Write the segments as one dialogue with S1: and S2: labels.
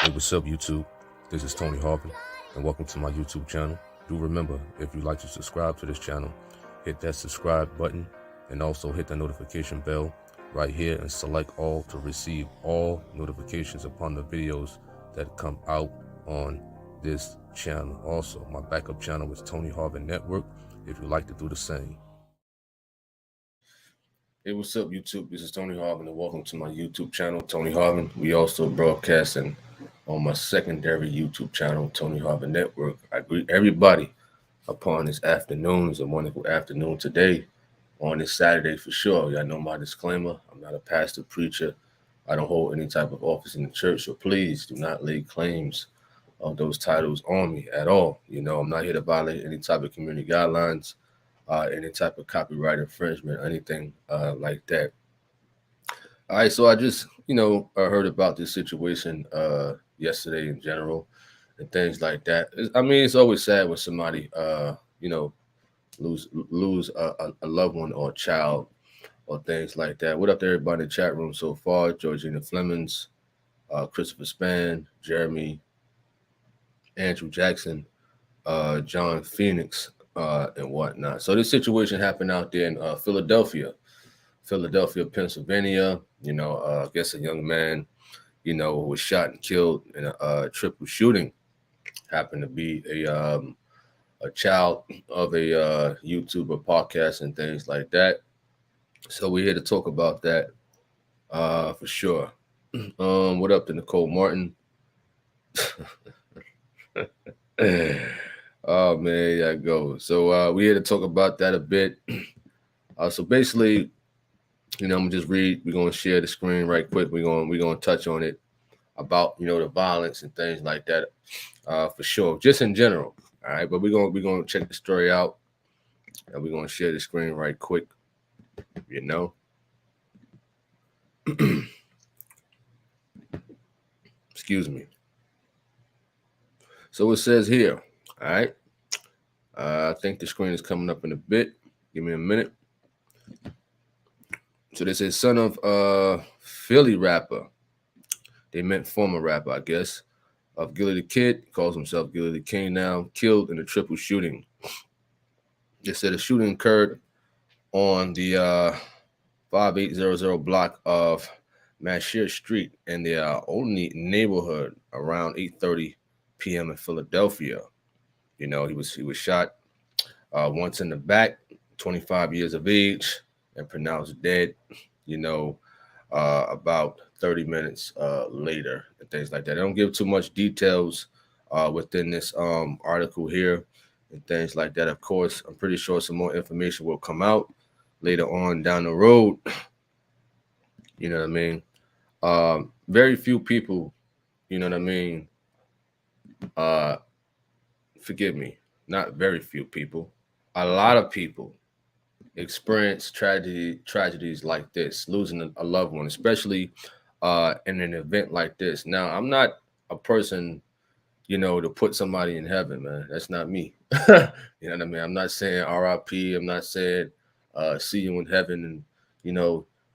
S1: Hey, what's up, YouTube? This is Tony Harvin, and welcome to my YouTube channel. Do remember, if you'd like to subscribe to this channel, hit that subscribe button and also hit the notification bell right here and select all to receive all notifications upon the videos that come out on this channel. Also, my backup channel is Tony Harvin Network, if you'd like to do the same. Hey, what's up, YouTube? This is Tony Harvin, and welcome to my YouTube channel, Tony Harvin. We also broadcasting on my secondary YouTube channel, Tony Harvin Network. I greet everybody upon this afternoon. It's a wonderful afternoon today, on this Saturday for sure. Y'all know my disclaimer. I'm not a pastor, preacher. I don't hold any type of office in the church, so please do not lay claims of those titles on me at all. I'm not here to violate any type of community guidelines, any type of copyright infringement, anything like that. All right, so I just, I heard about this situation yesterday in general and things like that. It's always sad when somebody, lose a loved one or a child or things like that. What up to everybody in the chat room so far? Georgina Flemings, Christopher Span, Jeremy, Andrew Jackson, John Phoenix, and whatnot. So this situation happened out there in Philadelphia, Pennsylvania. I guess a young man, was shot and killed in a triple shooting. Happened to be a child of a YouTuber, podcast, and things like that. So we're here to talk about that for sure. What up to Nicole Martin? Oh man, yeah, go. So we're here to talk about that a bit. So basically, I'm gonna just read. We're gonna share the screen right quick. We're gonna touch on it about the violence and things like that for sure, just in general. All right, but we're gonna check the story out, and we're gonna share the screen right quick. Excuse me. So it says here. All right. I think the screen is coming up in a bit. Give me a minute. So they say son of Philly rapper. They meant former rapper, I guess, of Gillie Da Kid, calls himself Gillie Da King now, killed in a triple shooting. They said a shooting occurred on the 5800 block of Mashier Street in the only neighborhood around 8:30 p.m. in Philadelphia. He was shot once in the back, 25 years of age, and pronounced dead. About 30 minutes later, and things like that. I don't give too much details within this article here and things like that. Of course, I'm pretty sure some more information will come out later on down the road. You know what I mean? Very few people, you know what I mean? Forgive me, not very few people. A lot of people experience tragedies like this, losing a loved one, especially in an event like this. Now, I'm not a person, to put somebody in heaven, man. That's not me. You know what I mean? I'm not saying RIP. I'm not saying see you in heaven and,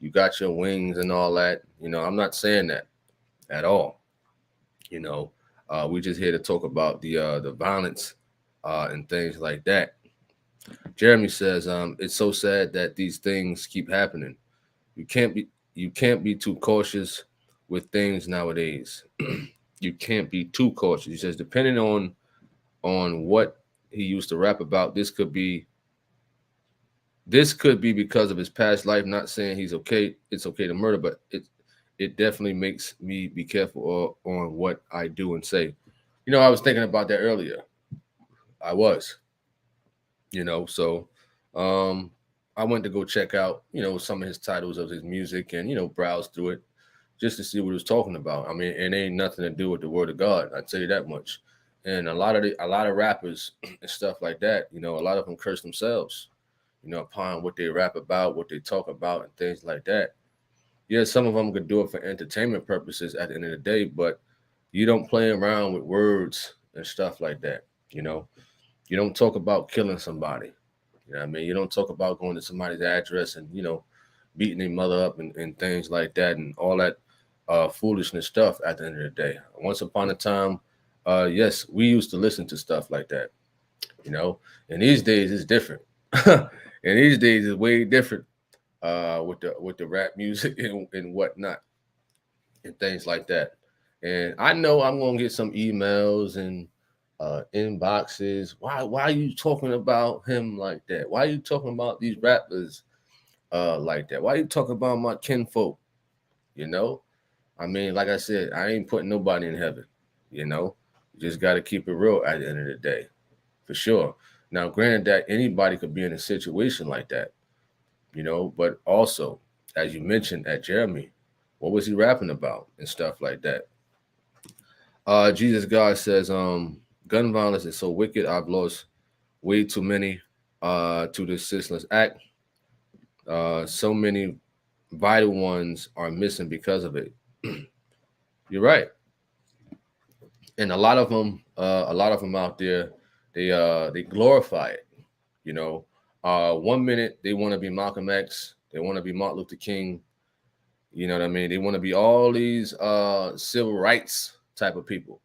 S1: you got your wings and all that. I'm not saying that at all. We're just here to talk about the violence and things like that. Jeremy says, it's so sad that these things keep happening. You can't be too cautious with things nowadays. You can't be too cautious. He says, depending on what he used to rap about, this could be because of his past life. Not saying he's okay. It's okay to murder, but it definitely makes me be careful on what I do and say. I was thinking about that earlier. I was. So I went to go check out, some of his titles of his music and, browse through it just to see what he was talking about. I mean, it ain't nothing to do with the word of God. I tell you that much. And a lot of rappers and stuff like that, a lot of them curse themselves, upon what they rap about, what they talk about and things like that. Yeah, some of them could do it for entertainment purposes at the end of the day, but you don't play around with words and stuff like that. You don't talk about killing somebody. You don't talk about going to somebody's address and, beating their mother up and things like that and all that foolishness stuff at the end of the day. Once upon a time, yes, we used to listen to stuff like that, you know. And these days it's different. And these days it's way different with the rap music and whatnot and things like that. And I know I'm gonna get some emails and inboxes. Why are you talking about him like that? Why are you talking about these rappers like that? Why are you talking about my kinfolk? You know, I mean, like I said, I ain't putting nobody in heaven. You know, you just got to keep it real at the end of the day, for sure. Now, granted that anybody could be in a situation like that, you know, but also, as you mentioned at Jeremy, what was he rapping about and stuff like that? Jesus God says, gun violence is so wicked. I've lost way too many to this senseless act. So many vital ones are missing because of it. You're right, and a lot of them out there, they glorify it. You know, 1 minute they want to be Malcolm X, they want to be Martin Luther King. You know what I mean? They want to be all these civil rights type of people.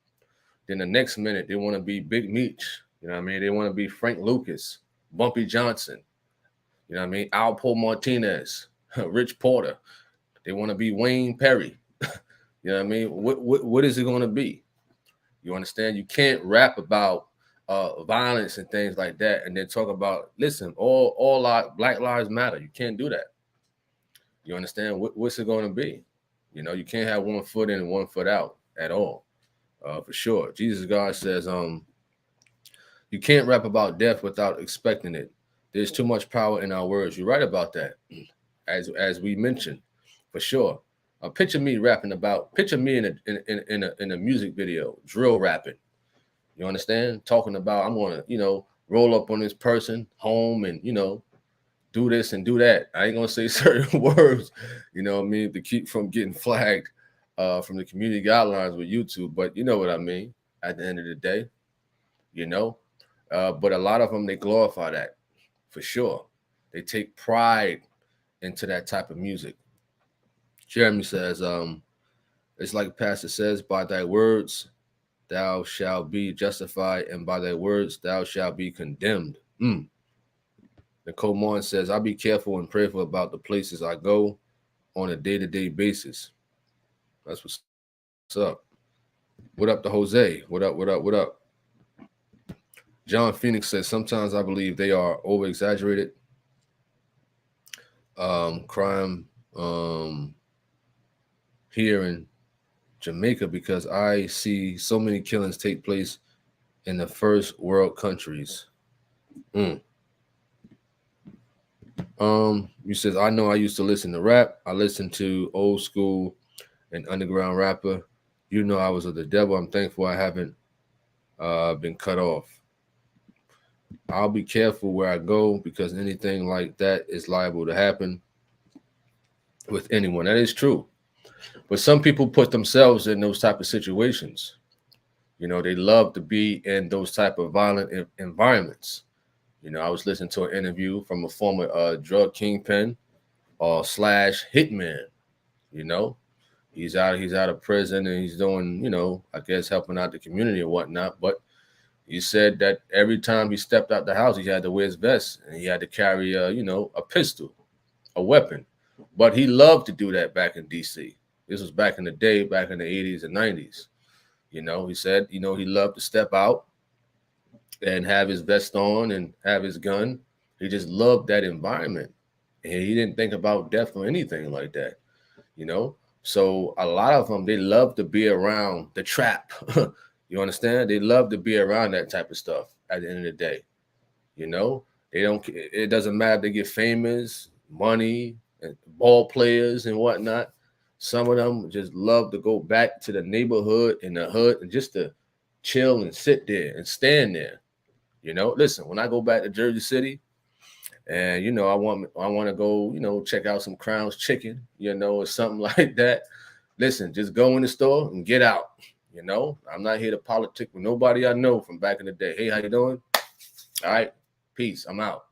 S1: Then the next minute they want to be Big Meech. You know what I mean? They want to be Frank Lucas, Bumpy Johnson. You know what I mean? Alpo Martinez, Rich Porter. They want to be Wayne Perry. You know what I mean? What is it going to be? You understand? You can't rap about violence and things like that, and then talk about, listen, all our Black Lives Matter. You can't do that. You understand? What's it going to be? You know, you can't have 1 foot in and 1 foot out at all, for sure. Jesus God says, you can't rap about death without expecting it. There's too much power in our words. You're right about that, as we mentioned, for sure. Picture me rapping about. Picture me in a music video, drill rapping. You understand? Talking about, I'm gonna, roll up on this person home and do this and do that. I ain't gonna say certain words, you know what I mean, to keep from getting flagged from the community guidelines with YouTube. But you know what I mean. At the end of the day, you know. But a lot of them, they glorify that for sure. They take pride into that type of music. Jeremy says, it's like Pastor says, by thy words thou shalt be justified, and by thy words thou shalt be condemned. Nicole Moore says, I'll be careful and prayerful about the places I go on a day-to-day basis. That's what's up. What up to Jose? What up, what up, what up? John Phoenix says, sometimes I believe they are over-exaggerated. Crime here in Jamaica, because I see so many killings take place in the first world countries. You says, I know I used to listen to rap. I listened to old school and underground rapper. You know I was of the devil. I'm thankful I haven't been cut off. I'll be careful where I go, because anything like that is liable to happen with anyone. That is true. But some people put themselves in those type of situations. You know, they love to be in those type of violent environments. You know, I was listening to an interview from a former drug kingpin or slash hitman. You know, he's out of prison and he's doing, I guess helping out the community and whatnot. But he said that every time he stepped out the house, he had to wear his vest and he had to carry, a pistol, a weapon. But he loved to do that back in D.C. This was back in the day, back in the 80s and 90s. You know, he said, he loved to step out and have his vest on and have his gun. He just loved that environment. And he didn't think about death or anything like that, So a lot of them, they love to be around the trap. You understand? They love to be around that type of stuff at the end of the day. They don't, it doesn't matter if they get famous, money, and ball players and whatnot. Some of them just love to go back to the neighborhood and the hood and just to chill and sit there and stand there. Listen, when I go back to Jersey City and, I want to go, check out some Crown's Chicken, or something like that. Listen, just go in the store and get out. I'm not here to politic with nobody I know from back in the day. Hey, how you doing? All right, peace. I'm out.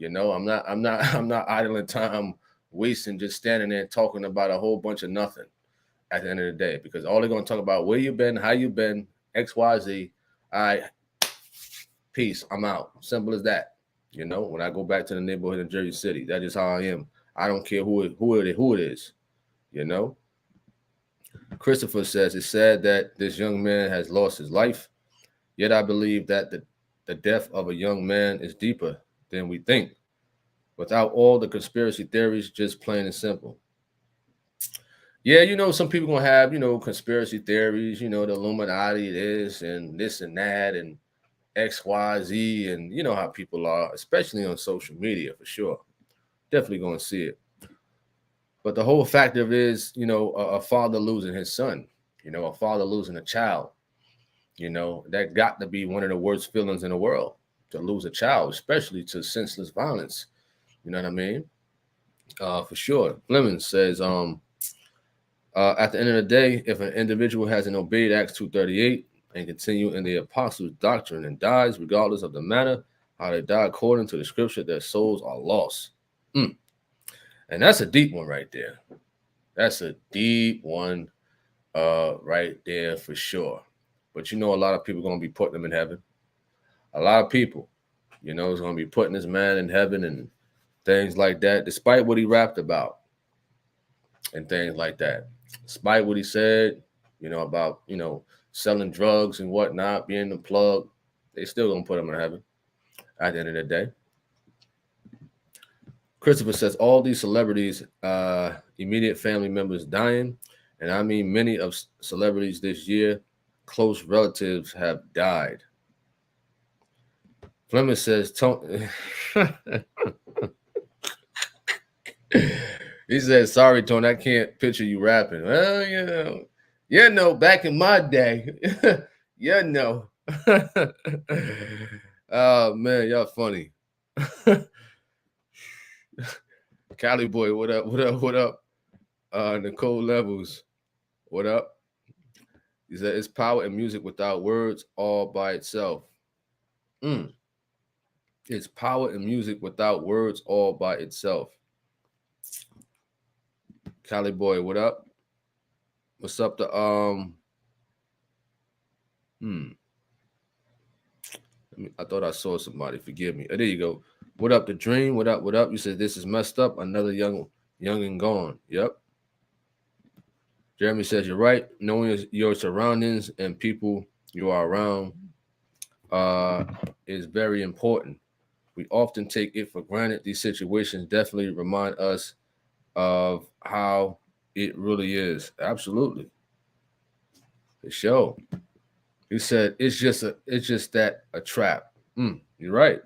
S1: I'm not idling time, wasting, just standing there talking about a whole bunch of nothing at the end of the day, because all they're going to talk about where you been, how you been, XYZ. All right, peace, I'm out. Simple as that. You know, when I go back to the neighborhood in Jersey City, that is how I am. I don't care who it is. You know, Christopher says it's sad that this young man has lost his life. Yet I believe that the death of a young man is deeper than we think. Without all the conspiracy theories, just plain and simple. Yeah, you know, some people gonna have, you know, conspiracy theories, you know, the Illuminati this and that and XYZ, and you know how people are, especially on social media for sure. Definitely gonna see it. But the whole fact of it is, you know, a father losing his son, you know, a father losing a child, you know, that got to be one of the worst feelings in the world, to lose a child, especially to senseless violence. You know what I mean? For sure. Fleming says, at the end of the day, if an individual hasn't obeyed Acts 2:38 and continue in the apostles' doctrine and dies, regardless of the manner how they die according to the scripture, their souls are lost. And that's a deep one right there. That's a deep one right there for sure. But you know, a lot of people are going to be putting them in heaven. A lot of people, you know, is going to be putting this man in heaven and things like that, despite what he rapped about and things like that. Despite what he said, you know, about, you know, selling drugs and whatnot, being the plug, they still going to put him in heaven at the end of the day. Christopher says all these celebrities, immediate family members dying, and I mean many of celebrities this year, close relatives have died. Fleming says, he says, sorry, Tony, I can't picture you rapping. Well, you know, back in my day, you know. Oh, man, y'all funny. Cali boy, what up, what up, what up? Nicole Levels, what up? He said, it's power in music without words all by itself. It's power in music without words all by itself. Cali boy, what up? What's up to I thought I saw somebody. Forgive me. Oh, there you go. What up, the dream? What up? What up? You said this is messed up. Another young and gone. Yep. Jeremy says you're right. Knowing your surroundings and people you are around is very important. We often take it for granted. These situations definitely remind us of how it really is. Absolutely. For sure. He said it's just that a trap. You're right.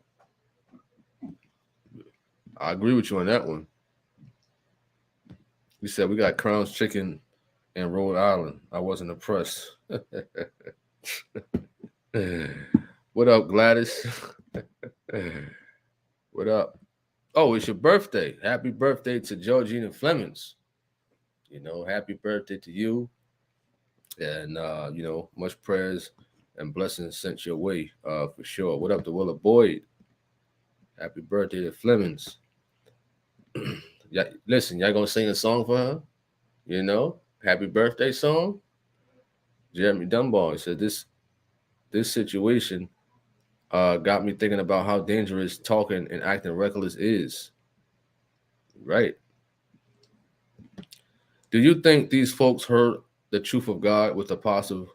S1: I agree with you on that one. He said we got Crown's Chicken in Rhode Island. I wasn't impressed. What up, Gladys? What up? Oh, it's your birthday. Happy birthday to Georgina Flemings. You know, happy birthday to you. And, you know, much prayers and blessings sent your way for sure. What up to Willa Boyd? Happy birthday to Flemings. Yeah, listen, y'all gonna sing a song for her? You know, happy birthday song. Jeremy Dunbar said this situation got me thinking about how dangerous talking and acting reckless is. Right. Do you think these folks heard the truth of God with Apostle,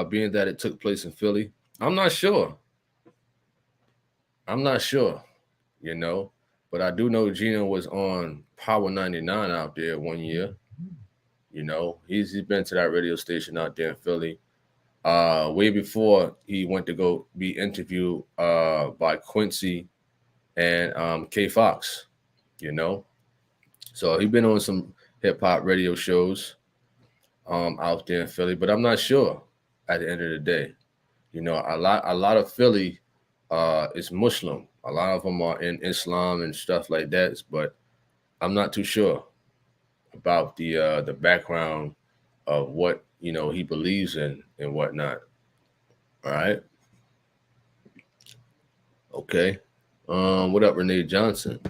S1: being that it took place in Philly? I'm not sure. You know, but I do know Gino was on Power 99 out there one year. You know, he's been to that radio station out there in Philly. Way before he went to go be interviewed by Quincy and K Fox, you know. So he's been on some hip hop radio shows out there in Philly, but I'm not sure at the end of the day. You know, a lot of Philly is Muslim. A lot of them are in Islam and stuff like that, but I'm not too sure about the background of what, you know, he believes in and whatnot. All right. Okay. What up, Renee Johnson?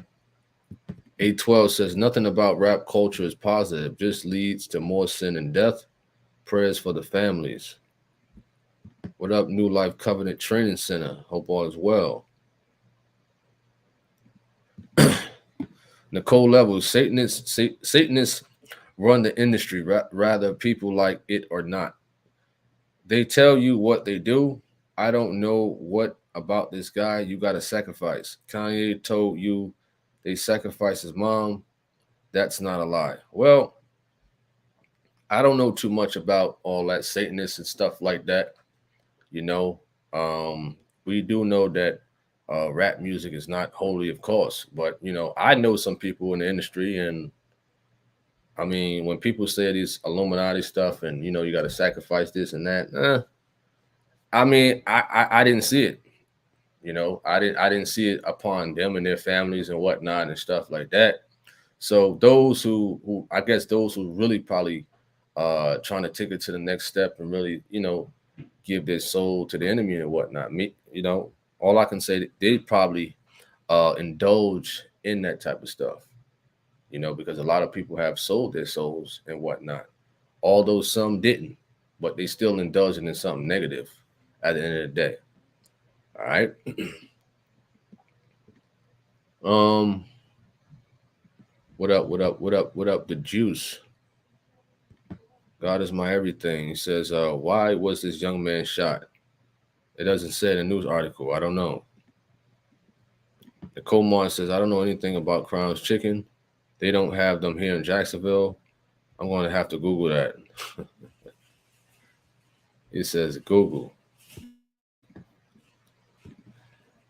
S1: A12 says nothing about rap culture is positive, just leads to more sin and death. Prayers for the families. What up, New Life Covenant Training Center? Hope all is well. Nicole Levels, Satanists run the industry, rather people like it or not. They tell you what they do. I don't know what about this guy. You got to sacrifice. Kanye told you they sacrificed his mom. That's not a lie. Well, I don't know too much about all that Satanists and stuff like that. You know, we do know that rap music is not holy, of course, but I know some people in the industry, and I mean, when people say these Illuminati stuff, and you got to sacrifice this and that, I mean, I didn't see it. I didn't see it upon them and their families and whatnot and stuff like that. So those who I guess those who really probably trying to take it to the next step and really give their soul to the enemy and whatnot. Me, all I can say they probably indulge in that type of stuff. Because a lot of people have sold their souls and whatnot. Although some didn't, but they still indulging in something negative at the end of the day. All right. What up? What up? What up? What up? The juice. God is my everything. He says, why was this young man shot? It doesn't say in a news article. I don't know. Nicole Martin says, I don't know anything about Crown's Chicken. They don't have them here in Jacksonville. I'm going to have to Google that. It says Google.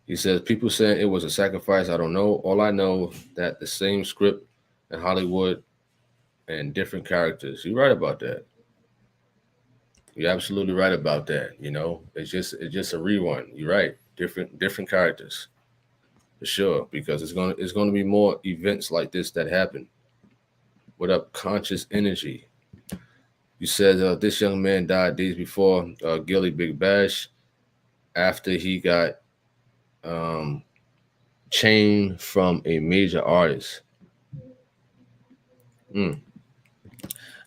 S1: He says, people saying it was a sacrifice. I don't know. All I know that the same script in Hollywood and different characters. You're right about that. You're absolutely right about that. It's just a rerun. You're right. Different characters. For sure. Because it's gonna be more events like this that happen. What up, Conscious Energy? You said this young man died days before Gillie Big Bash after he got chained from a major artist.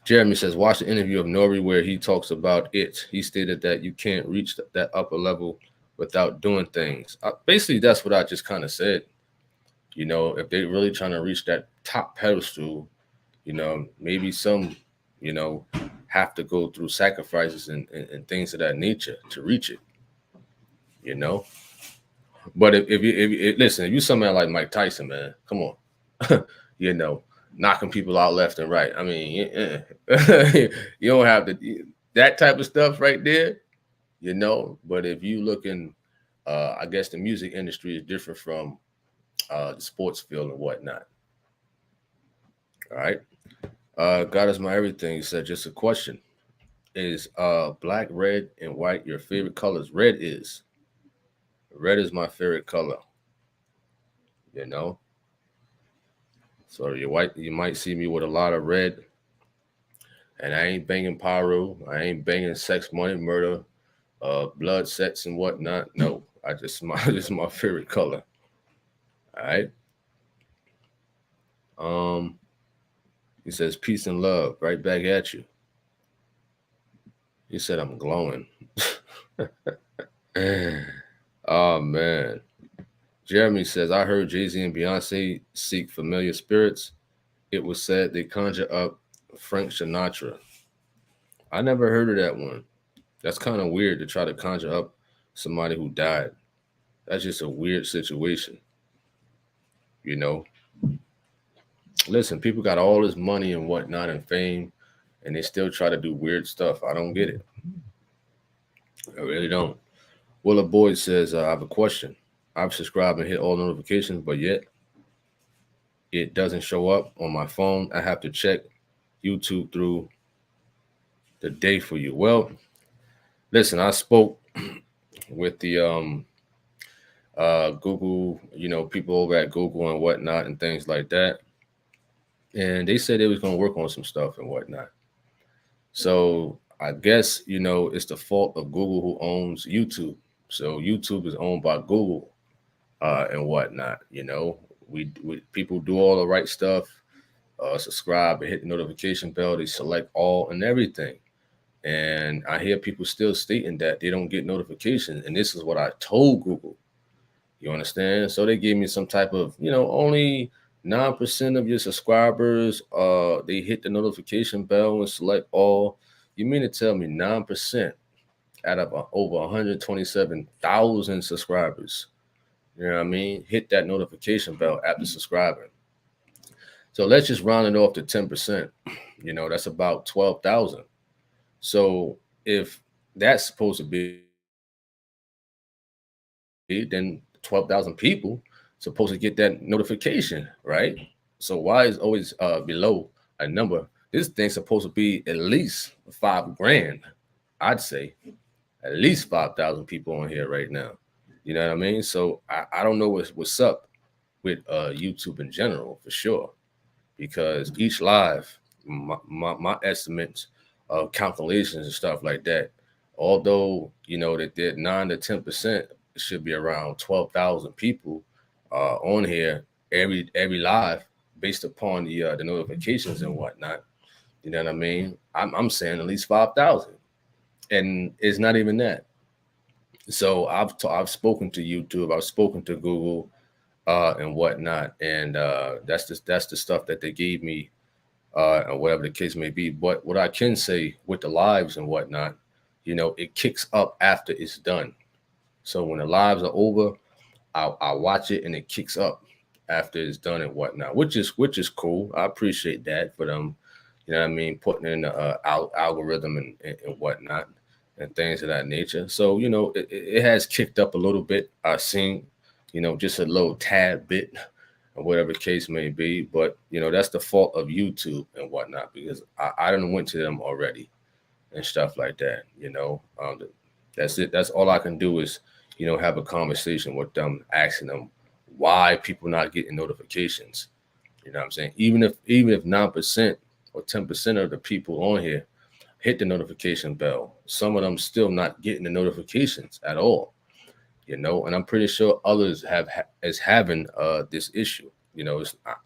S1: Jeremy says, watch the interview of Nori where he talks about it. He stated that you can't reach that upper level without doing things. Basically, that's what I just kind of said. If they're really trying to reach that top pedestal, maybe some, have to go through sacrifices and things of that nature to reach it. But if you listen, if you somebody like Mike Tyson, man, come on, knocking people out left and right. I mean, you don't have that type of stuff right there, But if you look in, I guess the music industry is different from the sports field and whatnot. All right. God is my everything. He said, just a question. Is black, red, and white your favorite colors? Red is my favorite color. So you might see me with a lot of red. And I ain't banging pyro. I ain't banging sex, money, murder, blood, sex, and whatnot. No, this is my favorite color. All right. He says, peace and love. Right back at you. He said, I'm glowing. Oh, man. Jeremy says, I heard Jay-Z and Beyonce seek familiar spirits. It was said they conjure up Frank Sinatra. I never heard of that one. That's kind of weird to try to conjure up somebody who died. That's just a weird situation. Listen, people got all this money and whatnot and fame, and they still try to do weird stuff. I don't get it. I really don't. Willa Boyd says, I have a question. I've subscribed and hit all notifications, but yet it doesn't show up on my phone. I have to check YouTube through the day for you. Well, listen, I spoke with the Google, people over at Google and whatnot and things like that. And they said they was going to work on some stuff and whatnot. So I guess, it's the fault of Google who owns YouTube. So YouTube is owned by Google and whatnot, We people do all the right stuff, subscribe and hit the notification bell. They select all and everything. And I hear people still stating that they don't get notifications. And this is what I told Google. You understand? So they gave me some type of, only 9% of your subscribers, they hit the notification bell and select all. You mean to tell me 9% out of over 127,000 subscribers, you know what I mean, hit that notification bell after subscribing? So let's just round it off to 10%. That's about 12,000. So if that's supposed to be, then 12,000 people supposed to get that notification, right? So why is always below a number? This thing's supposed to be at least 5 grand. I'd say at least 5,000 people on here right now. You know what I mean? So I don't know what's up with YouTube in general for sure, because each live, my estimates of calculations and stuff like that, although that did 9 to 10%, should be around 12,000 people on here every live, based upon the notifications and whatnot. You know what I mean? I'm saying at least 5,000, and it's not even that. So I've spoken to YouTube, I've spoken to Google, and whatnot, and that's the stuff that they gave me, and whatever the case may be. But what I can say with the lives and whatnot, it kicks up after it's done. So when the lives are over, I watch it and it kicks up after it's done and whatnot, which is cool. I appreciate that for them. You know what I mean? Putting in the algorithm and whatnot and things of that nature. So it has kicked up a little bit. I've seen, just a little tad bit, or whatever the case may be. But that's the fault of YouTube and whatnot, because I done went to them already and stuff like that. That's it. That's all I can do is have a conversation with them, asking them why people not getting notifications. You know what I'm saying? Even if 9% or 10% of the people on here hit the notification bell, some of them still not getting the notifications at all. And I'm pretty sure others is having this issue.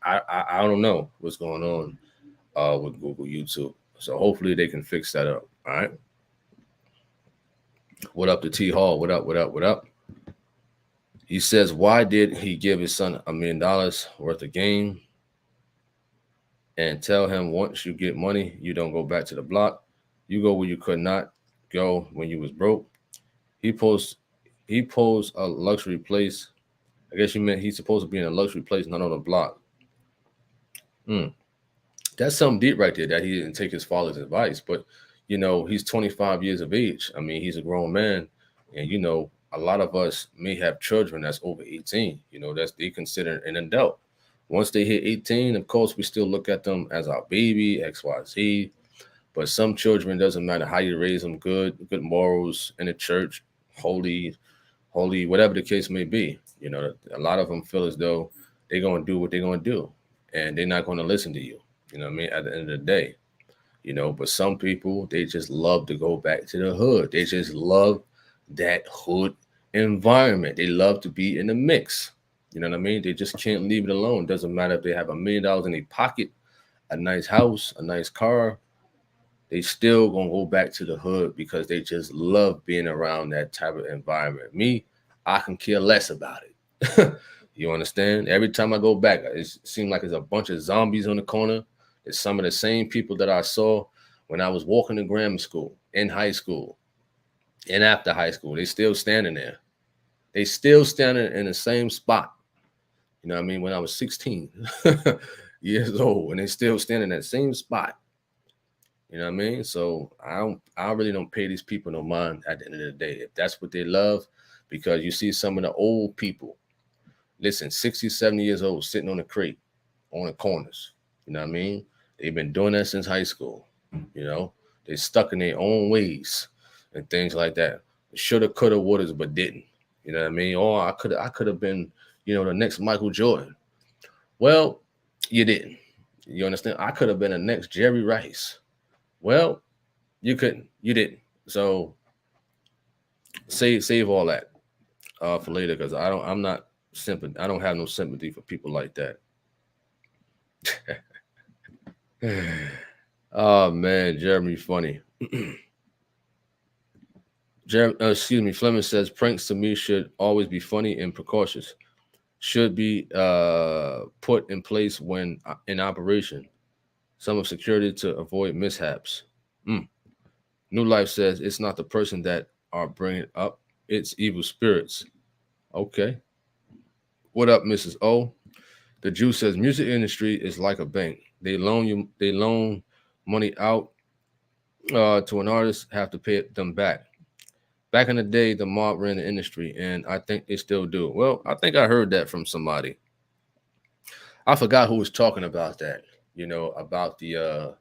S1: I don't know what's going on with Google YouTube. So hopefully they can fix that up. All right. What up to T Hall? What up? What up? What up? He says, why did he give his son $1 million worth of game and tell him, once you get money, you don't go back to the block. You go where you could not go when you was broke. He posed a luxury place. I guess you meant he's supposed to be in a luxury place, not on a block. That's something deep right there, that he didn't take his father's advice. But he's 25 years of age. I mean, he's a grown man, and a lot of us may have children that's over 18. That's they consider an adult. Once they hit 18, of course, we still look at them as our baby, XYZ. But some children, doesn't matter how you raise them, good morals in the church, holy, whatever the case may be. A lot of them feel as though they're going to do what they're going to do, and they're not going to listen to you. You know what I mean? At the end of the day, but some people, they just love to go back to the hood. They just love that hood environment. They love to be in the mix. You know what I mean? They just can't leave it alone. Doesn't matter if they have $1 million in their pocket, a nice house, a nice car. They still gonna go back to the hood because they just love being around that type of environment. Me, I can care less about it. You understand? Every time I go back, it seems like there's a bunch of zombies on the corner. It's some of the same people that I saw when I was walking to grammar school, in high school, and after high school. They still standing there. They still standing in the same spot. You know what I mean? When I was 16 years old, and they still standing in that same spot. You know what I mean? So I really don't pay these people no mind at the end of the day. If that's what they love, because you see some of the old people, listen, 60, 70 years old, sitting on a crate on the corners. You know what I mean? They've been doing that since high school. They're stuck in their own ways and things like that. Shoulda, coulda, woulda, but didn't. You know what I mean? Or I could have been, the next Michael Jordan. Well, you didn't. You understand? I could have been the next Jerry Rice. Well, you couldn't. You didn't. So save all that for later, because I'm not sympathy. I don't have no sympathy for people like that. Oh man, Jeremy, funny. Excuse me. Fleming says pranks to me should always be funny and precautious. Should be put in place when in operation. Some of security to avoid mishaps. Mm. New Life says it's not the person that are bringing up, it's evil spirits. Okay. What up, Mrs. O? The Jew says music industry is like a bank. They loan money out to an artist, have to pay them back. Back in the day, the mob ran the industry, and I think they still do. Well, I think I heard that from somebody. I forgot who was talking about that. About the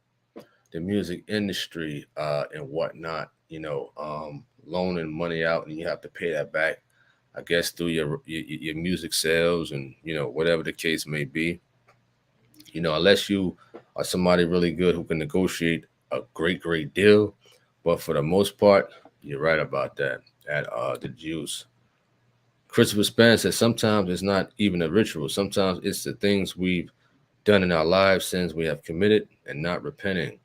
S1: music industry and whatnot. Loaning money out, and you have to pay that back. I guess through your music sales and whatever the case may be. Unless you are somebody really good who can negotiate a great deal. But for the most part, you're right about that. At the Jews. Christopher Span says sometimes it's not even a ritual. Sometimes it's the things we've done in our lives, sins we have committed, and not repenting.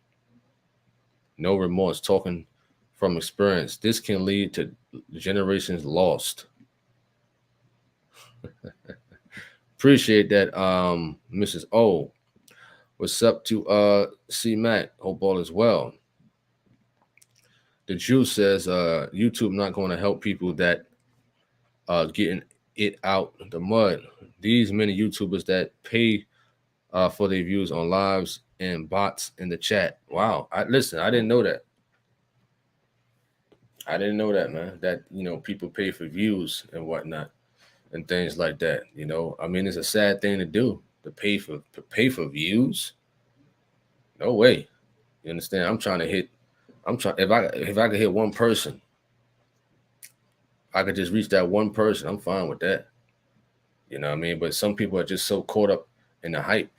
S1: No remorse, talking from experience. This can lead to generations lost. Appreciate that, Mrs. O. What's up to C Mac? Hope all is well. The Jew says YouTube not going to help people that getting it out the mud. These many YouTubers that pay for their views on lives and bots in the chat. Wow. I didn't know that. I didn't know that, man. That people pay for views and whatnot and things like that. I mean, it's a sad thing to do to pay for views. No way. You understand? I'm trying if I could hit one person, I could just reach that one person. I'm fine with that. You know what I mean? But some people are just so caught up in the hype.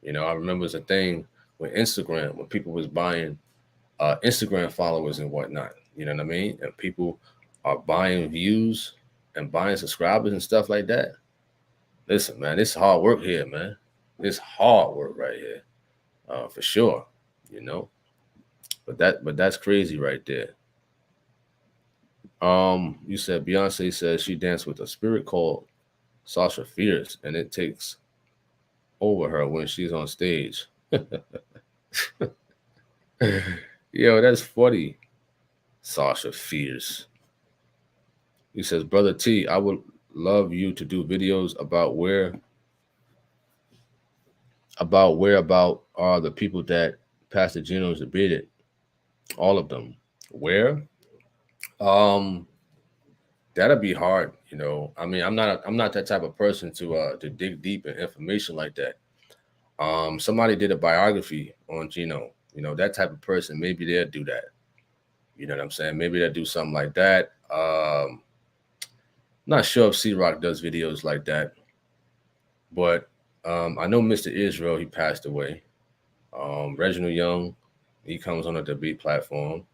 S1: I remember it's a thing with Instagram when people was buying Instagram followers and whatnot. You know what I mean? And people are buying views and buying subscribers and stuff like that. Listen, man, it's hard work here, man. It's hard work right here, for sure. But that's crazy right there. You said Beyonce says she danced with a spirit called Sasha Fierce, and it takes over her when she's on stage. Yo, that's funny. Sasha Fierce. He says, Brother T, I would love you to do videos about where are the people that Pastor Geno's debated. All of them. Where? That'll be hard, I mean, I'm not that type of person to dig deep in information like that. Somebody did a biography on Gino, that type of person, maybe they'll do that. You know what I'm saying? Maybe they'll do something like that. Not sure if C-Rock does videos like that, but I know Mr. Israel, he passed away. Reginald Young, he comes on a debate platform.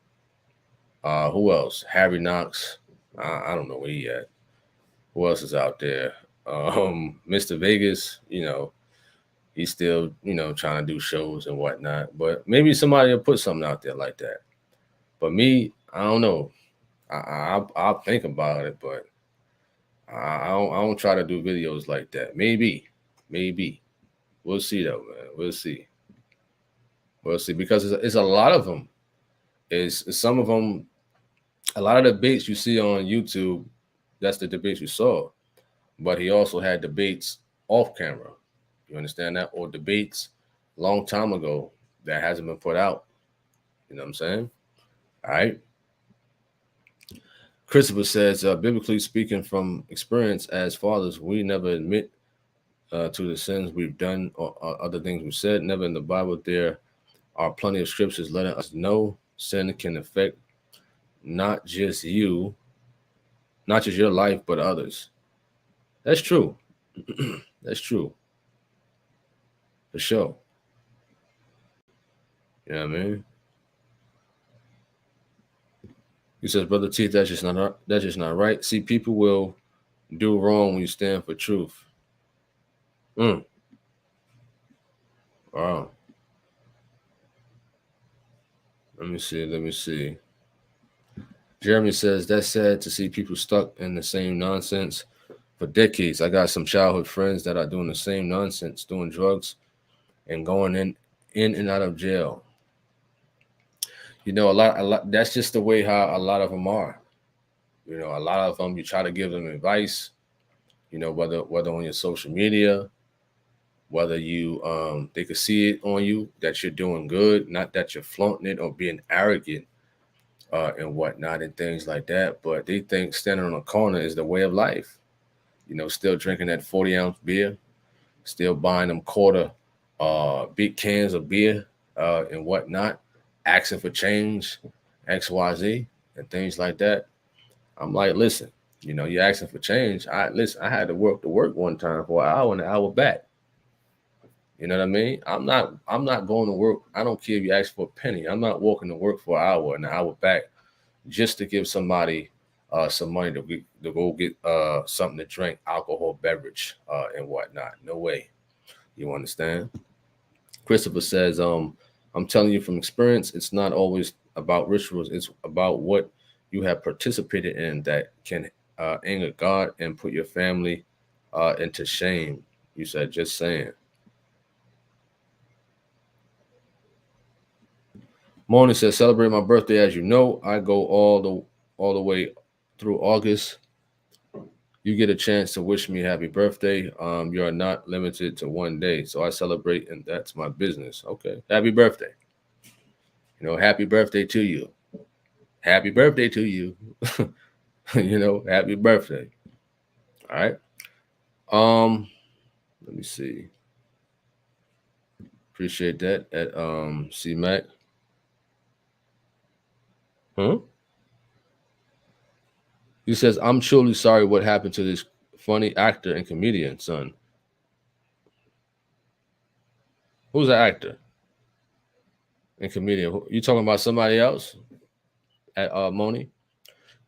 S1: Who else? Harry Knox. I don't know where he at. Who else is out there? Mr. Vegas, he's still, trying to do shows and whatnot. But maybe somebody will put something out there like that. But me, I don't know. I'll think about it, but I don't try to do videos like that. Maybe. We'll see though, man. We'll see because it's a lot of them. It's some of them. A lot of debates you see on YouTube, that's the debates you saw. But he also had debates off camera. You understand that? Or debates long time ago that hasn't been put out. You know what I'm saying? All right. Christopher says, biblically speaking, from experience as fathers, we never admit to the sins we've done or other things we've said. Never in the Bible there are plenty of scriptures letting us know sin can affect not just your life, but others. That's true. That's true. For sure. You know what I mean? He says, Brother T, that's just not right. See, people will do wrong when you stand for truth. Mm. Wow. Let me see. Let me see. Jeremy says that's sad to see people stuck in the same nonsense for decades. I got some childhood friends that are doing the same nonsense, doing drugs and going in and out of jail. A lot. That's just the way how a lot of them are. A lot of them. You try to give them advice. Whether on your social media, whether they could see it on you that you're doing good, not that you're flaunting it or being arrogant and whatnot and things like that. But they think standing on a corner is the way of life. Still drinking that 40-ounce beer, still buying them quarter big cans of beer and whatnot, asking for change, XYZ, and things like that. I'm like, listen, you're asking for change. I had to work one time for an hour and an hour back. You know what I mean? I'm not going to work. I don't care if you ask for a penny. I'm not walking to work for an hour and an hour back just to give somebody some money to go get something to drink, alcohol beverage, and whatnot. No way. You understand? Christopher says, I'm telling you from experience, it's not always about rituals. It's about what you have participated in that can anger God and put your family into shame. You said, just saying. Moni says, celebrate my birthday. As you know, I go all the way through August. You get a chance to wish me happy birthday. You are not limited to one day, so I celebrate, and that's my business. Okay, happy birthday. Happy birthday to you. Happy birthday to you. Happy birthday. All right. Let me see. Appreciate that at C-Mac. Huh? He says, I'm truly sorry what happened to this funny actor and comedian, son. Who's the actor and comedian? You talking about somebody else at Moni?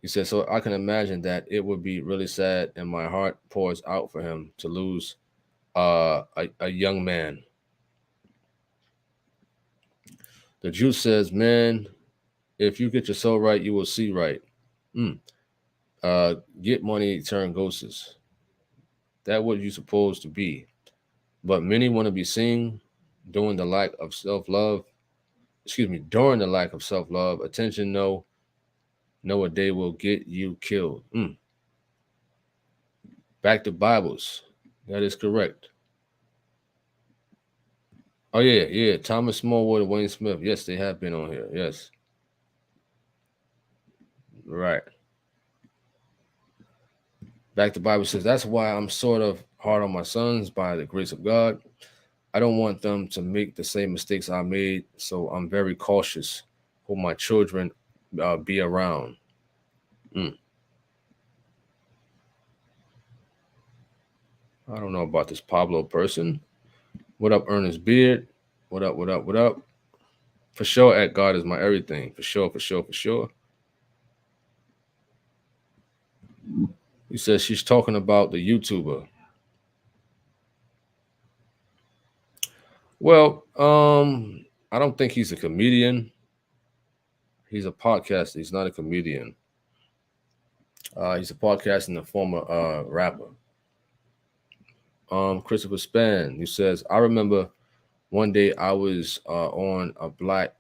S1: He said, so I can imagine that it would be really sad, and my heart pours out for him to lose a young man. The Jew says, man, if you get your soul right, you will see right. Mm. Get money, turn ghosts. That what you supposed to be. But many want to be seen during the lack of self-love. Excuse me, during the lack of self-love. Attention, know a day will get you killed. Back to Bibles. That is correct. Oh yeah. Thomas Smallwood and Wayne Smith. Yes, they have been on here. Yes. Right. Back to Bible says that's why I'm sort of hard on my sons by the grace of God. I don't want them to make the same mistakes I made, so I'm very cautious who my children be around. Mm. I don't know about this Pablo person. What up, Ernest Beard? What up? What up? What up? For sure, at God is my everything. For sure, for sure, for sure. He says she's talking about the YouTuber. Well, I don't think he's a comedian. He's a podcaster. He's not a comedian. He's a podcaster and a former rapper. Christopher Span, who says, I remember one day I was on a black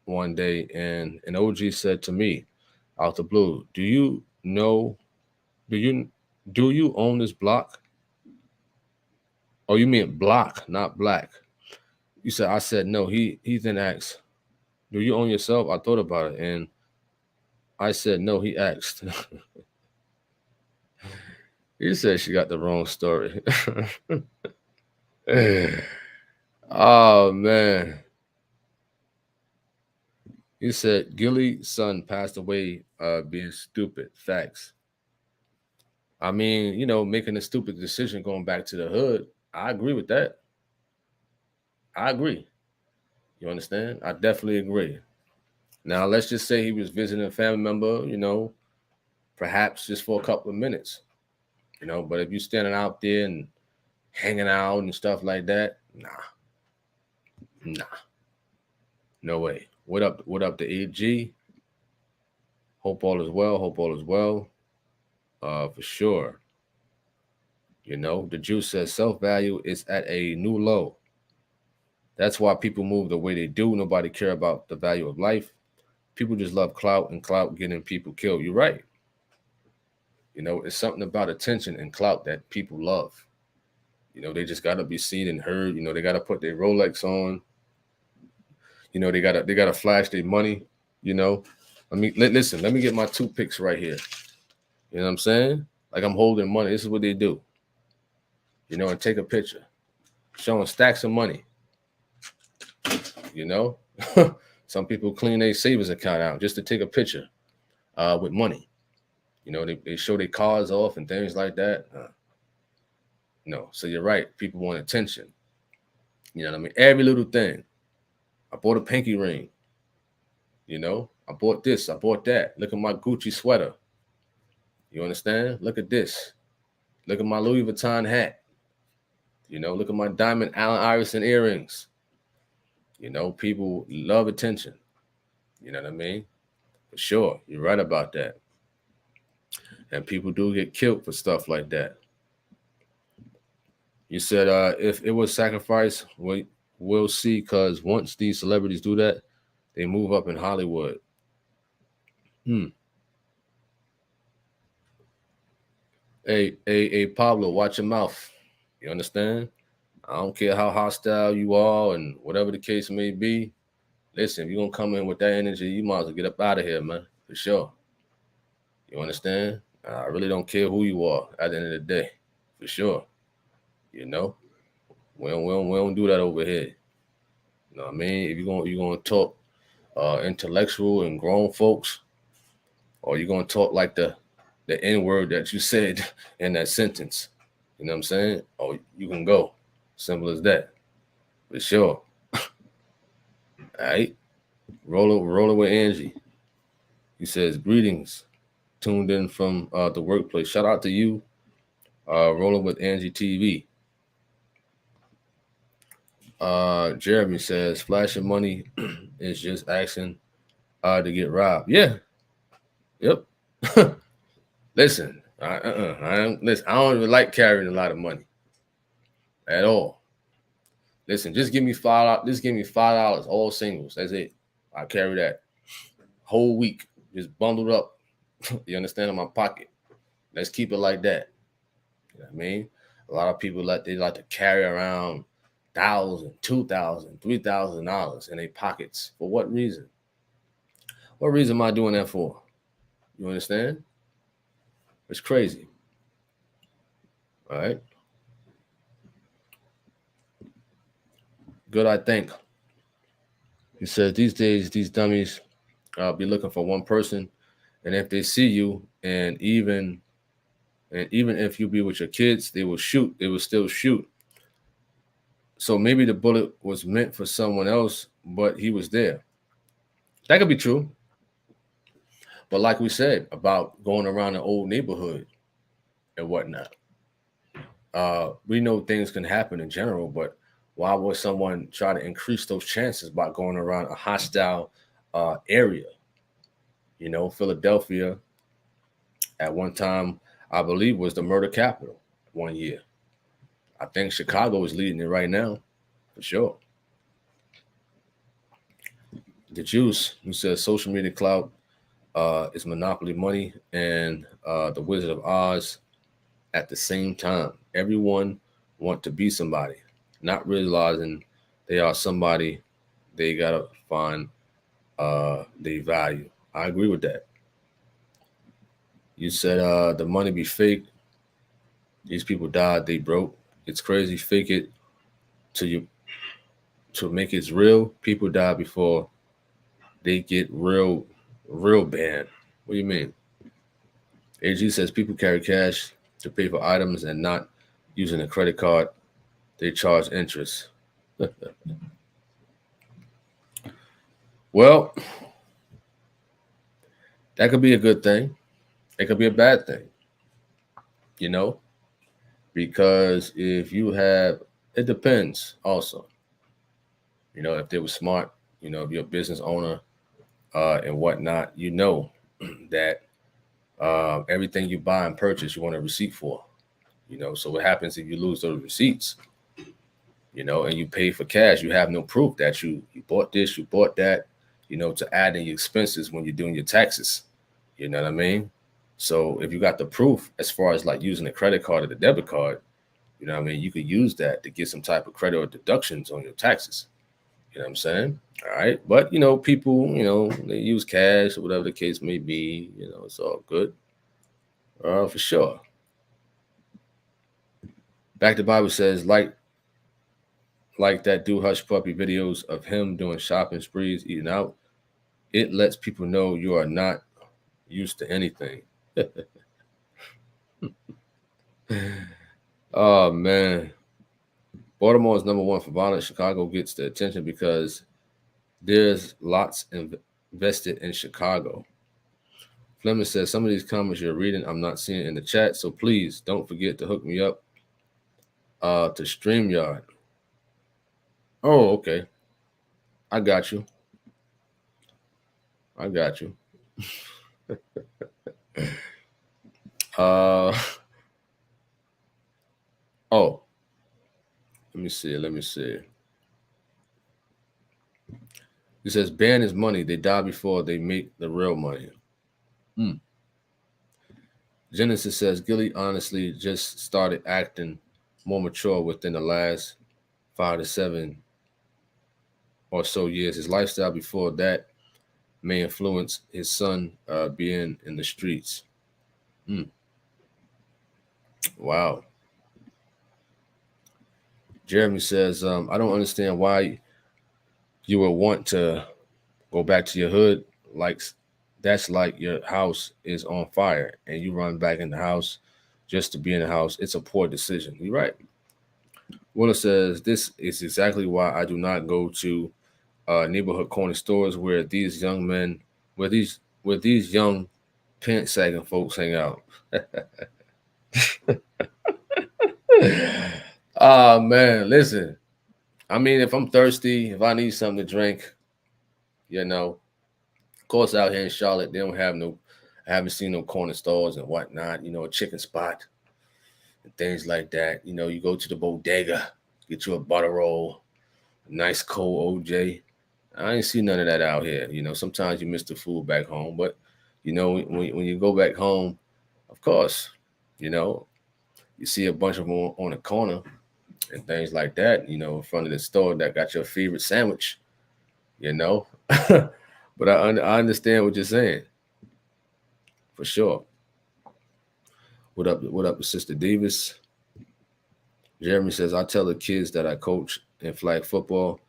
S1: one day, and an OG said to me out the blue, do you own this block? Oh, you mean block, not black. I said no. He then asked, do you own yourself? I thought about it, and I said no. He asked. He said she got the wrong story. Oh man. He said Gillie's son passed away being stupid. Facts. I mean, making a stupid decision going back to the hood. I agree with that. I agree. You understand? I definitely agree. Now, let's just say he was visiting a family member, perhaps just for a couple of minutes. you know. But if you're standing out there and hanging out and stuff like that, nah, no way. What up to AG? Hope all is well. Hope all is well. For sure. You know, the juice says self value is at a new low. That's why people move the way they do. Nobody care about the value of life. People just love clout, and clout getting people killed. You're right. You know, it's something about attention and clout that people love. You know, they just gotta be seen and heard. You know, they gotta put their Rolex on. You know, they gotta flash their money. You know, listen. Let me get my toothpicks right here. You know what I'm saying? Like I'm holding money. This is what they do. You know, and take a picture, showing stacks of money. You know, some people clean their savings account out just to take a picture with money. You know, they show their cars off and things like that. No, so you're right. People want attention. You know what I mean? Every little thing. I bought a pinky ring. You know, I bought this. I bought that. Look at my Gucci sweater. You understand? Look at this. Look at my Louis Vuitton hat. You know, look at my diamond Allen Iverson earrings. You know, people love attention. You know what I mean? For sure. You're right about that. And people do get killed for stuff like that. You said if it was sacrifice, we'll see, because once these celebrities do that, they move up in Hollywood. Hey, Pablo, watch your mouth. You understand? I don't care how hostile you are and whatever the case may be. Listen, if you're going to come in with that energy, you might as well get up out of here, man. For sure. You understand? I really don't care who you are at the end of the day. For sure. You know? We don't do that over here. You know what I mean? If you're gonna talk intellectual and grown folks, or you're gonna talk like the N-word that you said in that sentence, you know what I'm saying? Oh, you can go. Simple as that. For sure. All right. Rolling with Angie. He says, greetings. Tuned in from the workplace. Shout out to you. Rolling with Angie TV. Jeremy says, flashing money is just asking to get robbed. Yeah. Yep. Listen, listen, I don't even like carrying a lot of money at all. Listen, just give me $5. Just give me $5, all singles. That's it. I carry that whole week, just bundled up. You understand? In my pocket. Let's keep it like that. You know what I mean? A lot of people like to carry around $1,000, $2,000, $3,000 in their pockets. For what reason? What reason am I doing that for? You understand? It's crazy. All right. Good, I think. He says these days these dummies be looking for one person, and if they see you, and even if you be with your kids, they will shoot. They will still shoot. So maybe the bullet was meant for someone else, but he was there. That could be true. But like we said about going around an old neighborhood and whatnot, we know things can happen in general, but why would someone try to increase those chances by going around a hostile area? You know, Philadelphia at one time, I believe, was the murder capital one year. I think Chicago is leading it right now, for sure. The Juice, who says social media clout is monopoly money and the Wizard of Oz at the same time. Everyone want to be somebody, not realizing they are somebody. They gotta find their value. I agree with that. You said the money be fake. These people died, they broke. It's crazy. Fake it till you to make it real. People die before they get real banned. What do you mean? AG says people carry cash to pay for items and not using a credit card. They charge interest. Well, that could be a good thing. It could be a bad thing. You know, because if you have, it depends also. If they were smart, if you're a business owner and whatnot, that everything you buy and purchase, you want a receipt for. So what happens if you lose those receipts? And you pay for cash, you have no proof that you bought this, you bought that, to add in your expenses when you're doing your taxes. You know what I mean? So if you got the proof as far as like using a credit card or the debit card, you could use that to get some type of credit or deductions on your taxes. You know what I'm saying? All right. But, people, they use cash or whatever the case may be, it's all good. For sure. Back to Bible says, like that do hush puppy videos of him doing shopping sprees, eating out. It lets people know you are not used to anything. Oh, man. Baltimore is number one for violence. Chicago gets the attention because there's lots invested in Chicago. Fleming says, some of these comments you're reading, I'm not seeing in the chat. So please don't forget to hook me up to StreamYard. Oh, okay. I got you. Oh, let me see. He says, ban is money. They die before they make the real money. Genesis says, Gillie honestly just started acting more mature within the last 5 to 7 or so years. His lifestyle before that may influence his son being in the streets. Wow. Jeremy says, I don't understand why you would want to go back to your hood. Like, that's like your house is on fire and you run back in the house just to be in the house. It's a poor decision. You're right. Willa says, this is exactly why I do not go to neighborhood corner stores where these young men, where these young pants sagging folks hang out. Oh man, listen. I mean, if I'm thirsty, if I need something to drink, of course out here in Charlotte, they don't have I haven't seen no corner stores and whatnot, a chicken spot and things like that. You go to the bodega, get you a butter roll, a nice cold OJ. I ain't see none of that out here. Sometimes you miss the food back home, but when you go back home, of course, you see a bunch of them on the corner and things like that, in front of the store that got your favorite sandwich, But I understand what you're saying, for sure. What up, Sister Davis? Jeremy says, I tell the kids that I coach in flag football,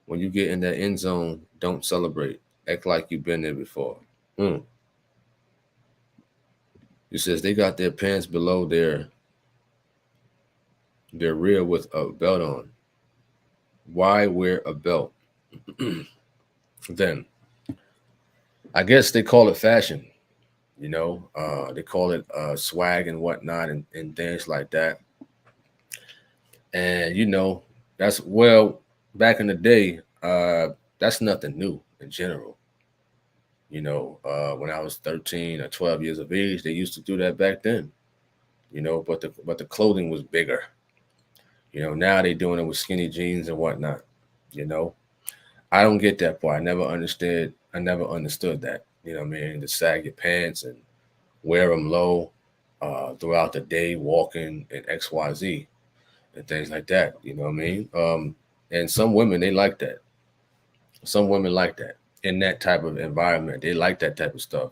S1: when you get in that end zone, don't celebrate. Act like you've been there before. He says they got their pants below their rear with a belt on. Why wear a belt? Then I guess they call it fashion. They call it swag and whatnot and things like that. And that's, well, back in the day, that's nothing new in general. When I was 13 or 12 years of age, they used to do that back then. But the clothing was bigger. Now they doing it with skinny jeans and whatnot. I don't get that part. I never understood that. To sag your pants and wear them low throughout the day, walking in XYZ and things like that. You know what I mean? And some women, they like that. Some women like that in that type of environment. They like that type of stuff.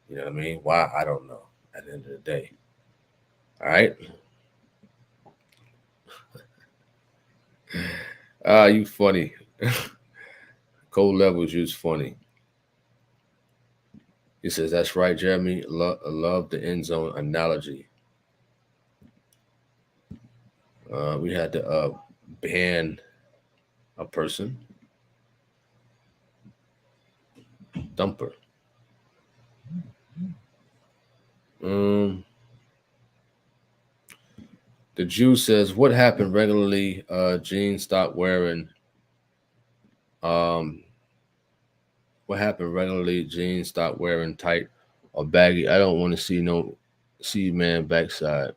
S1: You know what I mean? Why? I don't know. At the end of the day. All right. You funny. Cold levels, you's funny. He says, that's right, Jeremy. Love the end zone analogy. We had to ban a person. Dumper. The Jew says, "What happened regularly? Jeans stopped wearing. Um, what happened regularly? Jeans stopped wearing tight or baggy. I don't want to see man backside."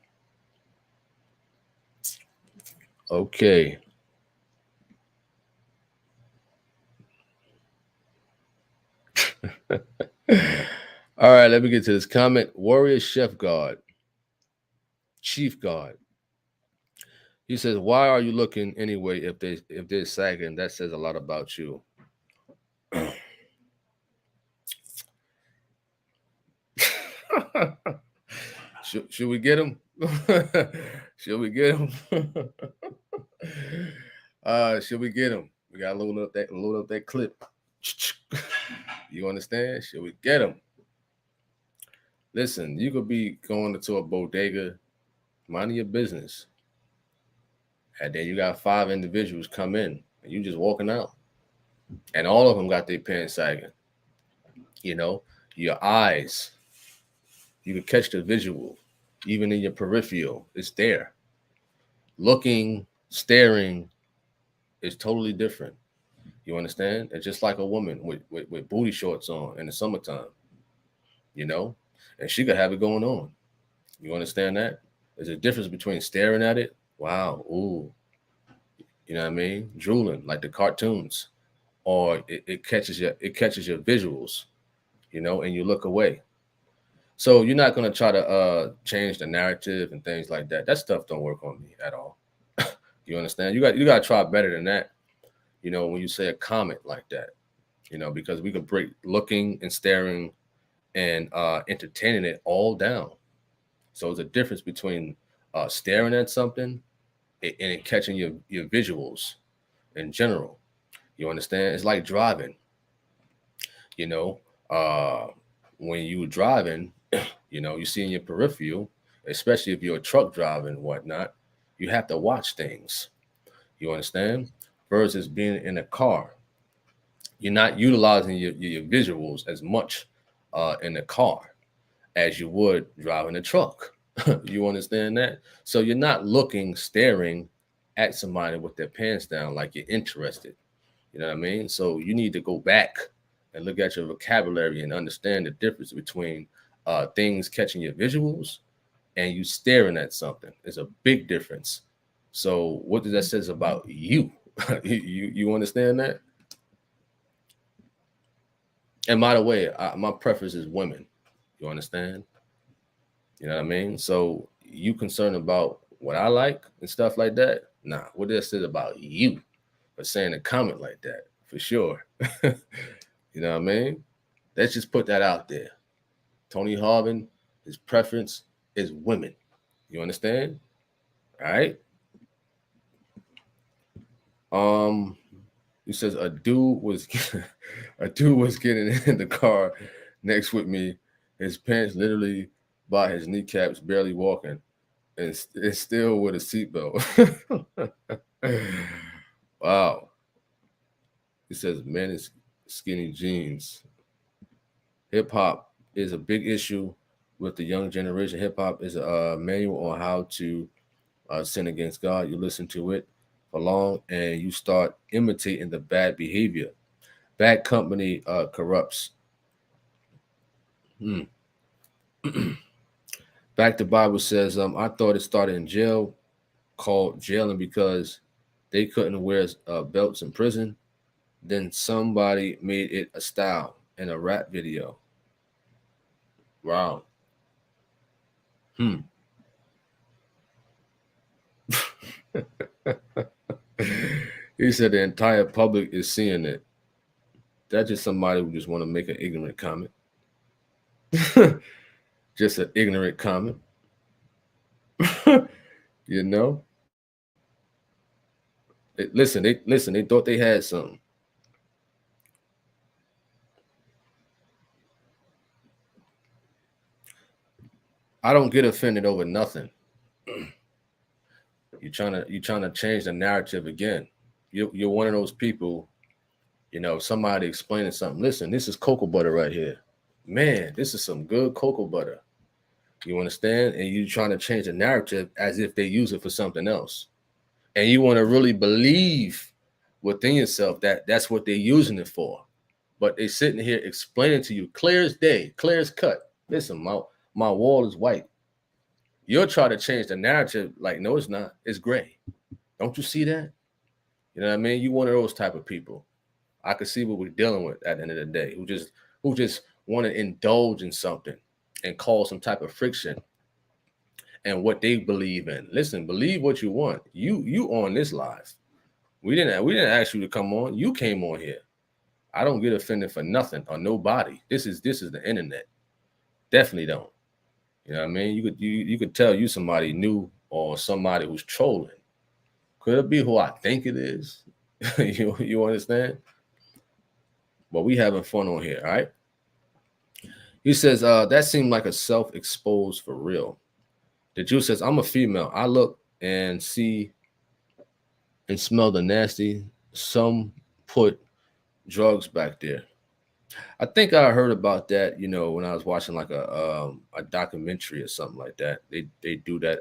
S1: Okay. All right, let me get to this comment. Warrior Chef God, Chief God. He says, "Why are you looking anyway? If they're sagging, that says a lot about you." should we get him? Should we get him? Should we get him? We gotta load up that clip. You understand? Should we get him? Listen, you could be going into a bodega, minding your business, and then you got 5 individuals come in, and you just walking out, and all of them got their pants sagging. You know, your eyes, you can catch the visual, even in your peripheral. It's there. Looking, staring is totally different. You understand? It's just like a woman with booty shorts on in the summertime, you know, and she could have it going on. You understand that? There's a difference between staring at it, wow, ooh, you know what I mean? Drooling like the cartoons, or it catches your visuals, you know, and you look away. So you're not gonna try to change the narrative and things like that. That stuff don't work on me at all. You understand? You got to try better than that. You know, when you say a comment like that, you know, because we could break looking and staring and entertaining it all down. So there's a difference between staring at something and it catching your visuals in general. You understand? It's like driving. You know, uh, when you were driving, you know, you see in your peripheral, especially if you're a truck driver and whatnot, you have to watch things. You understand? Versus being in a car, you're not utilizing your visuals as much in the car as you would driving a truck. You understand that? So you're not looking, staring at somebody with their pants down like you're interested. You know what I mean? So you need to go back and look at your vocabulary and understand the difference between things catching your visuals and you staring at something. There's a big difference. So what does that says about you? You understand that? And by the way, my preference is women. You understand? You know what I mean? So you concerned about what I like and stuff like that? Nah, what that says about you for saying a comment like that, for sure. You know what I mean? Let's just put that out there. Tony Harvin, his preference is women. You understand? All right. He says a dude was a dude was getting in the car next with me. His pants literally by his kneecaps, barely walking, and it's still with a seatbelt. Wow. He says men is skinny jeans. Hip hop is a big issue with the young generation. Hip hop is a manual on how to sin against God. You listen to it for long and you start imitating the bad behavior. Bad company corrupts. Hmm. Back to Bible says, I thought it started in jail, called jailing because they couldn't wear belts in prison. Then somebody made it a style in a rap video. Wow. Hmm. He said the entire public is seeing it. That's just somebody who just want to make an ignorant comment. Just an ignorant comment. You know? They thought they had something. I don't get offended over nothing. You trying to change the narrative again. You're one of those people, you know, somebody explaining something. Listen, this is cocoa butter right here. Man, this is some good cocoa butter. You understand? And you trying to change the narrative as if they use it for something else. And you want to really believe within yourself that that's what they're using it for. But they sitting here explaining to you clear as day, clear as cut. Listen, my wall is white. You'll try to change the narrative like, no, it's not. It's gray. Don't you see that? You know what I mean? You one of those type of people. I can see what we're dealing with at the end of the day, who just want to indulge in something and cause some type of friction and what they believe in. Listen, believe what you want. You on this live. We didn't ask you to come on. You came on here. I don't get offended for nothing or nobody. This is the internet. Definitely don't. You know what I mean? You could tell you somebody new or somebody who's trolling. Could it be who I think it is? you understand? But we having fun on here, all right? He says, that seemed like a self-exposed for real. The Jew says, I'm a female. I look and see and smell the nasty. Some put drugs back there. I think I heard about that, when I was watching like a documentary or something like that. They do that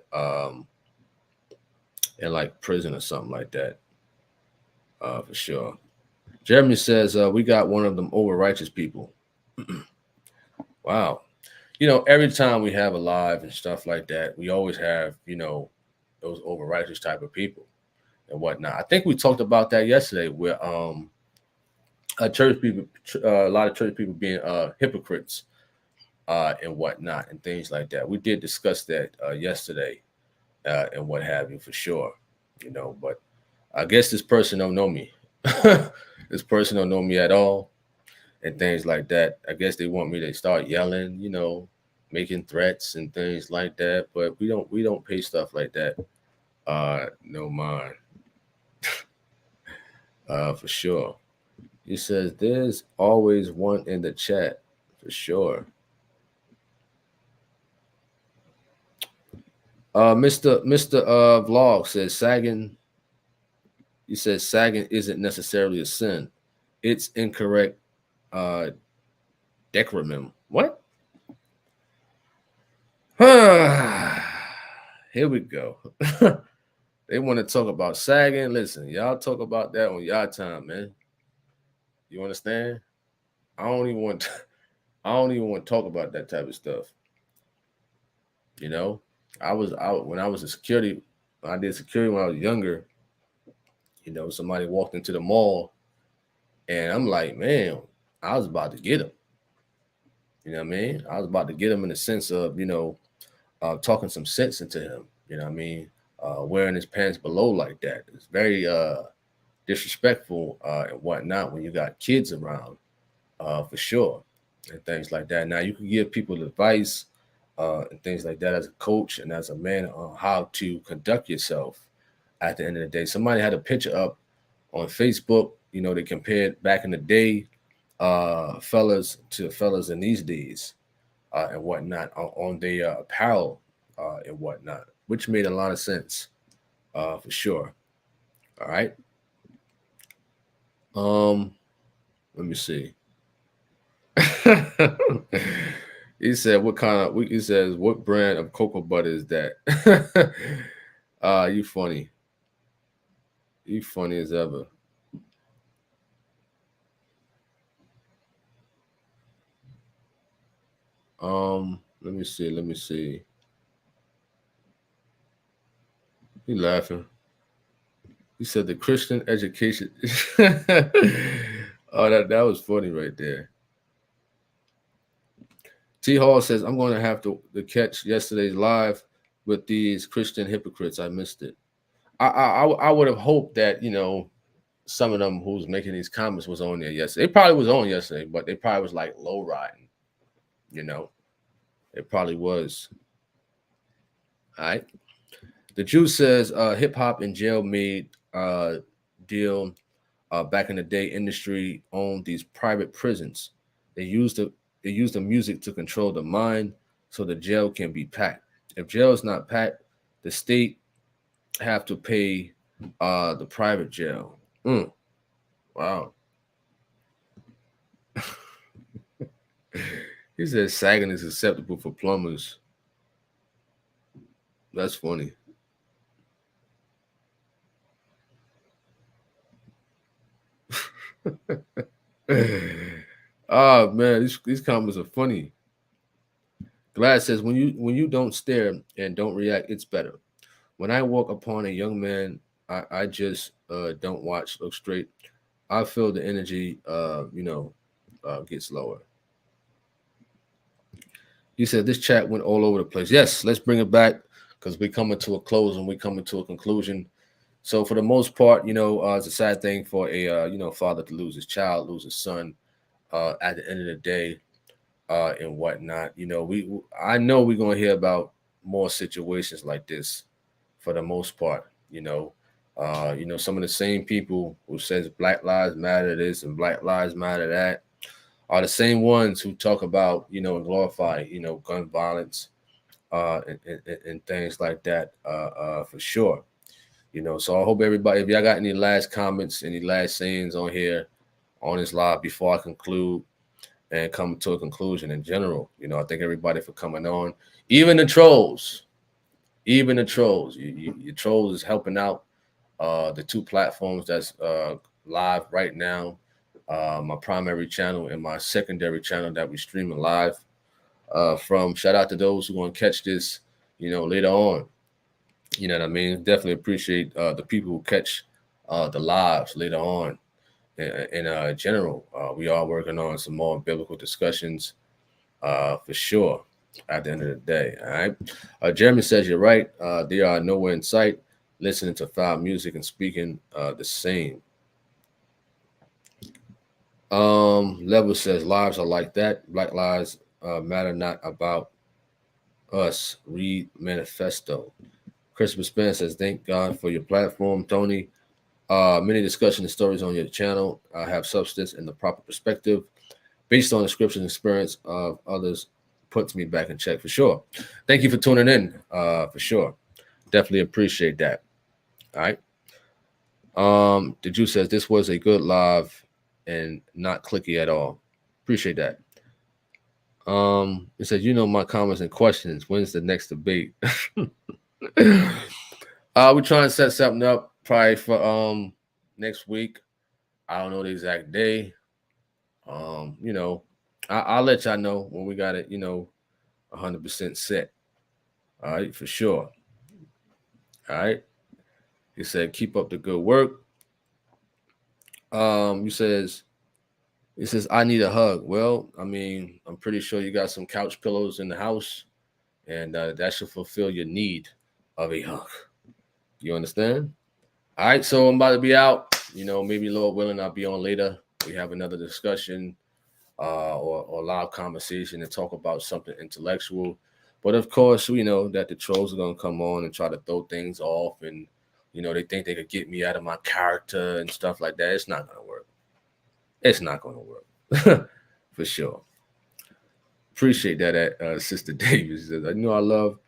S1: in like prison or something like that. For sure. Jeremy says, we got one of them over righteous people. Wow. Every time we have a live and stuff like that, we always have, those over righteous type of people and whatnot. I think we talked about that yesterday where church people, a lot of church people being hypocrites and whatnot and things like that. We did discuss that yesterday and what have you for sure, but I guess this person don't know me. This person don't know me at all and things like that. I guess they want me to start yelling, making threats and things like that, but we don't pay stuff like that. No mind. For sure. He says there's always one in the chat for sure. Mr. Vlog says sagging. He says sagging isn't necessarily a sin. It's incorrect decorum. What? Here we go. They want to talk about sagging. Listen, y'all talk about that on y'all time, man. You understand? I don't even want to talk about that type of stuff. I was out when I was in security. I did security when I was younger. Somebody walked into the mall, and I'm like, man, I was about to get him. You know what I mean? I was about to get him in the sense of, talking some sense into him. You know what I mean? Wearing his pants below like that. It's very disrespectful and whatnot when you got kids around, for sure, and things like that. Now, you can give people advice and things like that as a coach and as a man on how to conduct yourself at the end of the day. Somebody had a picture up on Facebook, they compared back in the day fellas to fellas in these days and whatnot on their apparel and whatnot, which made a lot of sense for sure. All right. Let me see. He said, he says, what brand of cocoa butter is that? You funny. You funny as ever. Let me see. He laughing. He said the Christian education. Oh, that was funny right there. T Hall says, I'm going to have to catch yesterday's live with these Christian hypocrites. I missed it. I would have hoped that, some of them who's making these comments was on there yesterday. They probably was on yesterday, but they probably was like low riding. It probably was. All right. The Jew says hip hop and jail made deal back in the day. Industry owned these private prisons. They used the music to control the mind, so the jail can be packed. If jail is not packed, the state have to pay the private jail. Wow. He says sagging is acceptable for plumbers. That's funny. Oh man, these comments are funny. Glad says when you don't stare and don't react, it's better. When I walk upon a young man, I just don't watch, look straight. I feel the energy, gets lower. He said this chat went all over the place. Yes, let's bring it back because we're coming to a close and we're coming to a conclusion. So for the most part, it's a sad thing for a father to lose his child, lose his son at the end of the day, and whatnot. I know we're gonna hear about more situations like this for the most part. Some of the same people who says Black Lives Matter this and Black Lives Matter that are the same ones who talk about, and glorify, gun violence and things like that, for sure. So I hope everybody, if y'all got any last comments, any last sayings on here, on this live before I conclude and come to a conclusion in general. I thank everybody for coming on. Even the trolls, your trolls is helping out the two platforms that's live right now. My primary channel and my secondary channel that we streaming live from. Shout out to those who want to catch this, later on. You know what I mean? Definitely appreciate the people who catch the lives later on. In general, we are working on some more biblical discussions for sure at the end of the day. All right. Jeremy says you're right. They are nowhere in sight, listening to foul music and speaking the same. Level says lives are like that. Black lives matter, not about us. Read manifesto. Christopher Span says, thank God for your platform, Tony. Many discussion and stories on your channel have substance and the proper perspective based on description and experience of others puts me back in check for sure. Thank you for tuning in for sure. Definitely appreciate that. All right. The Jew says this was a good live and not clicky at all. Appreciate that. It says, my comments and questions. When's the next debate? We're trying to set something up probably for next week. I don't know the exact day. I'll let y'all know when we got it, 100% set. All right, for sure. All right. He said, keep up the good work. He says, I need a hug. Well, I mean, I'm pretty sure you got some couch pillows in the house, and that should fulfill your need of a hug. You understand? All right, so I'm about to be out. Maybe Lord willing, I'll be on later. We have another discussion or live conversation and talk about something intellectual. But of course, we know that the trolls are going to come on and try to throw things off, and they think they could get me out of my character and stuff like that. It's not going to work. It's not going to work for sure. Appreciate that, Sister Davis. I I love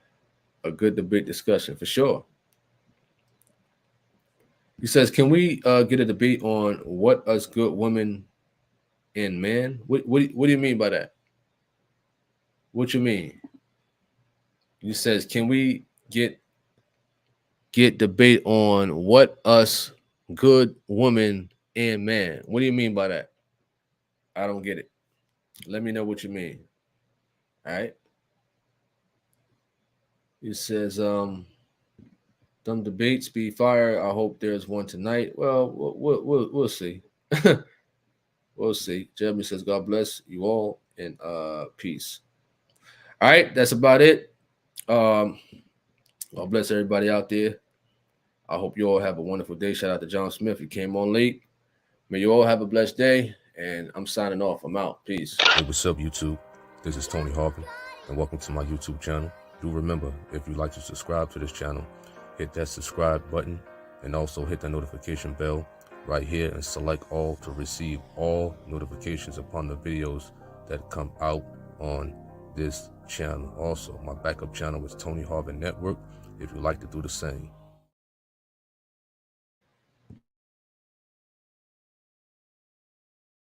S1: a good debate discussion for sure. He says, can we get a debate on what us good women and men? What do you mean by that? What you mean? He says, can we get debate on what us good woman and man? What do you mean by that? I don't get it. Let me know what you mean. All right. He says, them debates be fire. I hope there's one tonight. Well, we'll see. We'll see. Jeremy says, God bless you all and peace. All right, that's about it. God bless everybody out there. I hope you all have a wonderful day. Shout out to John Smith. You came on late. May you all have a blessed day. And I'm signing off. I'm out. Peace. Hey, what's up, YouTube? This is Tony Harvin, and welcome to my YouTube channel. Do remember, if you'd like to subscribe to this channel, hit that subscribe button and also hit the notification bell right here and select all to receive all notifications upon the videos that come out on this channel. Also, my backup channel is Tony Harvin Network if you'd like to do the same.